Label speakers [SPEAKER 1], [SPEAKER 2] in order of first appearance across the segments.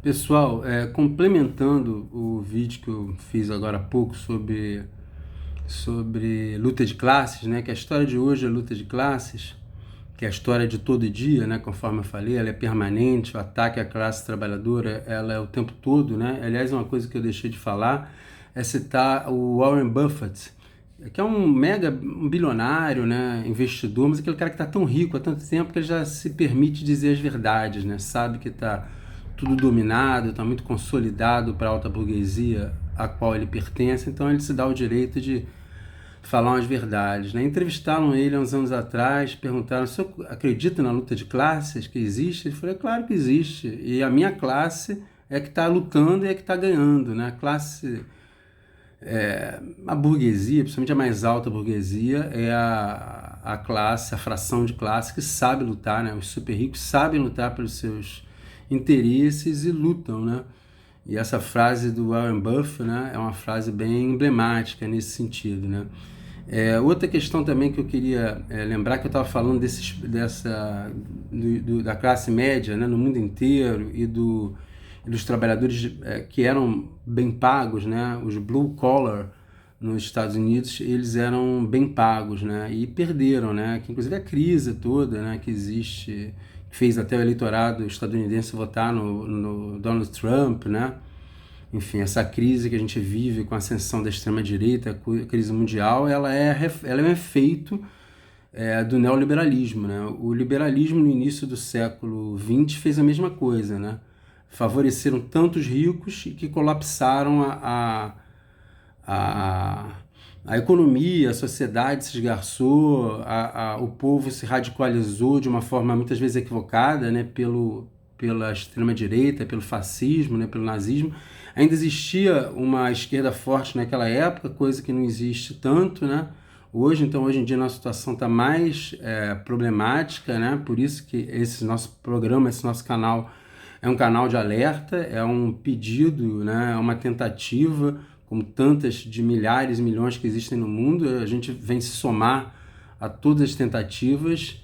[SPEAKER 1] Pessoal, complementando o vídeo que eu fiz agora há pouco sobre luta de classes, né? Que a história de hoje é luta de classes, que é a história de todo dia, né? Conforme eu falei, ela é permanente, o ataque à classe trabalhadora, ela é o tempo todo, né? Aliás, uma coisa que eu deixei de falar é citar o Warren Buffett, que é um bilionário, né? Investidor, mas aquele cara que está tão rico há tanto tempo que ele já se permite dizer as verdades, né? Sabe que está tudo dominado, está muito consolidado para a alta burguesia a qual ele pertence, então ele se dá o direito de falar umas verdades, né? Entrevistaram ele há uns anos atrás, perguntaram: "O senhor acredita na luta de classes que existe?" Ele falou: "Claro que existe, e a minha classe é que está lutando e é que está ganhando, né? A burguesia, principalmente a mais alta burguesia, é a classe, a fração de classe que sabe lutar, né? Os super ricos sabem lutar pelos seus interesses e lutam, né? E essa frase do Warren Buffett, né, é uma frase bem emblemática nesse sentido, né? Outra questão também que eu queria lembrar, que eu estava falando da classe média, né, no mundo inteiro, dos trabalhadores que eram bem pagos, né, os blue collar nos Estados Unidos, eles eram bem pagos, né, e perderam, né, que inclusive a crise toda, né, que existe, que fez até o eleitorado estadunidense votar no Donald Trump, né. Enfim, essa crise que a gente vive com a ascensão da extrema-direita, a crise mundial, ela é um efeito do neoliberalismo, né? O liberalismo no início do século XX fez a mesma coisa, né? Favoreceram tantos ricos que colapsaram a, a economia, a sociedade se esgarçou, o povo se radicalizou de uma forma muitas vezes equivocada, né? Pela extrema-direita, pelo fascismo, né? Pelo nazismo. Ainda existia uma esquerda forte naquela época, coisa que não existe tanto, né? Hoje em dia, a nossa situação está mais problemática, né? Por isso que esse nosso programa, esse nosso canal é um canal de alerta, é um pedido, né? É uma tentativa, como tantas de milhares e milhões que existem no mundo, a gente vem se somar a todas as tentativas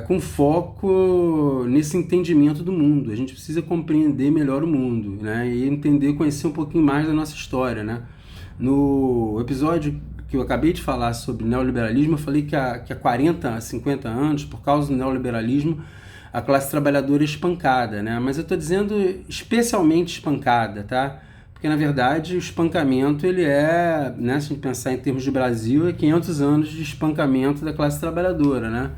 [SPEAKER 1] com foco nesse entendimento do mundo. A gente precisa compreender melhor o mundo, né? E entender, conhecer um pouquinho mais da nossa história, né? No episódio que eu acabei de falar sobre neoliberalismo, eu falei que há 40, 50 anos, por causa do neoliberalismo, a classe trabalhadora é espancada, né? Mas eu estou dizendo especialmente espancada, tá? Porque, na verdade, o espancamento, ele né, se a gente pensar em termos de Brasil, é 500 anos de espancamento da classe trabalhadora, né?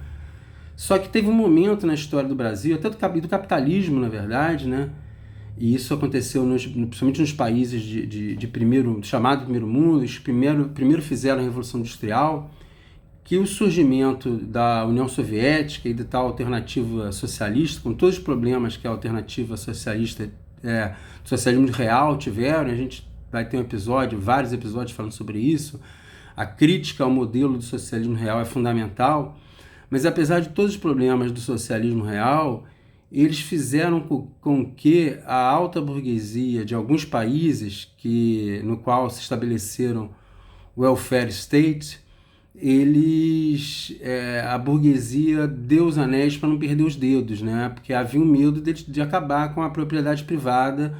[SPEAKER 1] Só que teve um momento na história do Brasil, até do capitalismo, na verdade, né? E isso aconteceu principalmente nos países chamado primeiro mundo, os primeiro fizeram a Revolução Industrial, que o surgimento da União Soviética e da tal alternativa socialista, com todos os problemas que a alternativa socialista, do socialismo real tiveram, a gente vai ter vários episódios falando sobre isso, a crítica ao modelo do socialismo real é fundamental, mas apesar de todos os problemas do socialismo real, eles fizeram com que a alta burguesia de alguns países no qual se estabeleceram welfare state, a burguesia deu os anéis para não perder os dedos, né? Porque havia um medo de acabar com a propriedade privada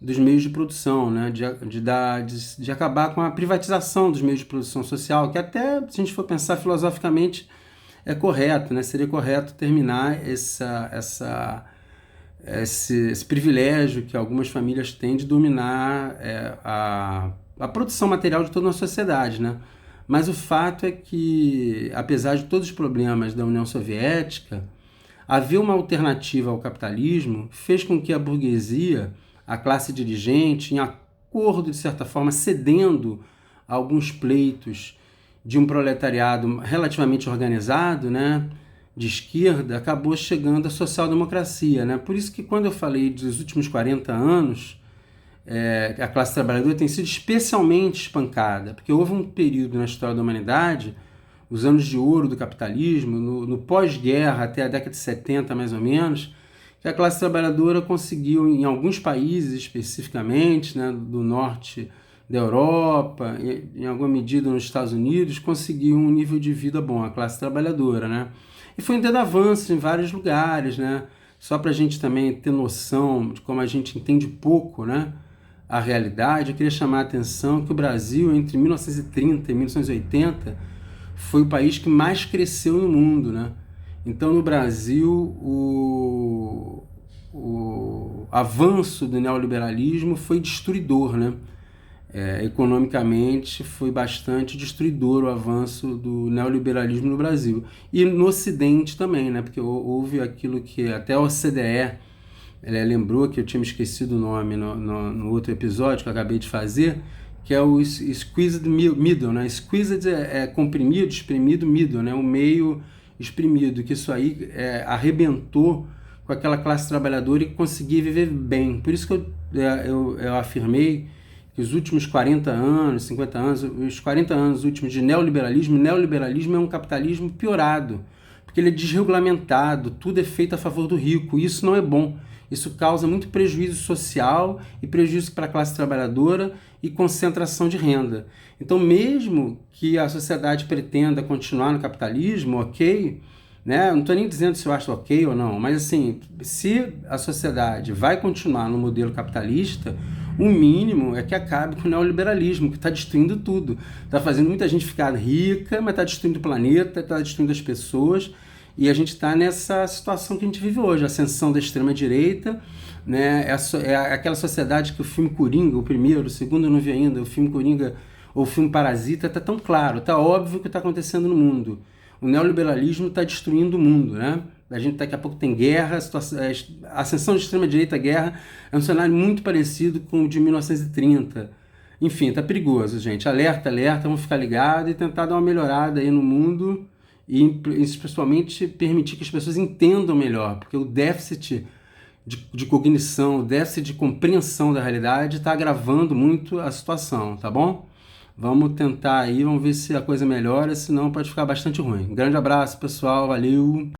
[SPEAKER 1] dos meios de produção, né? De acabar com a privatização dos meios de produção social, que até, se a gente for pensar filosoficamente, é correto, né? Seria correto terminar esse privilégio que algumas famílias têm de dominar a produção material de toda uma sociedade, né? Mas o fato é que, apesar de todos os problemas da União Soviética, haver uma alternativa ao capitalismo fez com que a burguesia, a classe dirigente, em acordo, de certa forma, cedendo a alguns pleitos de um proletariado relativamente organizado, né, de esquerda, acabou chegando à social-democracia, né? Por isso que quando eu falei dos últimos 40 anos, a classe trabalhadora tem sido especialmente espancada, porque houve um período na história da humanidade, os anos de ouro do capitalismo, no pós-guerra até a década de 70 mais ou menos, que a classe trabalhadora conseguiu, em alguns países especificamente, né, do norte da Europa, em alguma medida nos Estados Unidos, conseguiu um nível de vida bom, a classe trabalhadora, né? E foi tendo avanços em vários lugares, né? só para a gente também ter noção de como a gente entende pouco, né, a realidade, eu queria chamar a atenção que o Brasil, entre 1930 e 1980, foi o país que mais cresceu no mundo, né? Então, no Brasil, o avanço do neoliberalismo foi destruidor, né? Economicamente foi bastante destruidor o avanço do neoliberalismo no Brasil. E no Ocidente também, né? Porque houve aquilo que até a OCDE lembrou, que eu tinha me esquecido o nome no outro episódio que eu acabei de fazer, que é o squeezed middle, né? Squeezed é comprimido, espremido, middle, né? O meio exprimido, que isso aí arrebentou com aquela classe trabalhadora e conseguia viver bem. Por isso que eu afirmei que os últimos 40 anos, 50 anos, os 40 anos últimos de neoliberalismo é um capitalismo piorado, porque ele é desregulamentado, tudo é feito a favor do rico, e isso não é bom. Isso causa muito prejuízo social e prejuízo para a classe trabalhadora e concentração de renda. Então, mesmo que a sociedade pretenda continuar no capitalismo, ok, né? Não estou nem dizendo se eu acho ok ou não, mas assim, se a sociedade vai continuar no modelo capitalista, o mínimo é que acabe com o neoliberalismo, que está destruindo tudo. Está fazendo muita gente ficar rica, mas está destruindo o planeta, está destruindo as pessoas. E a gente está nessa situação que a gente vive hoje, a ascensão da extrema-direita, né? É aquela sociedade que o filme Coringa, o primeiro, o segundo eu não vi ainda, o filme Coringa ou o filme Parasita, está tão claro, está óbvio o que está acontecendo no mundo. O neoliberalismo está destruindo o mundo, né? A gente daqui a pouco tem guerra, a ascensão de extrema-direita, guerra, é um cenário muito parecido com o de 1930. Enfim, tá perigoso, gente. Alerta, alerta, vamos ficar ligados e tentar dar uma melhorada aí no mundo e principalmente permitir que as pessoas entendam melhor, porque o déficit de cognição, o déficit de compreensão da realidade está agravando muito a situação, tá bom? Vamos tentar aí, vamos ver se a coisa melhora, senão pode ficar bastante ruim. Um grande abraço, pessoal, valeu!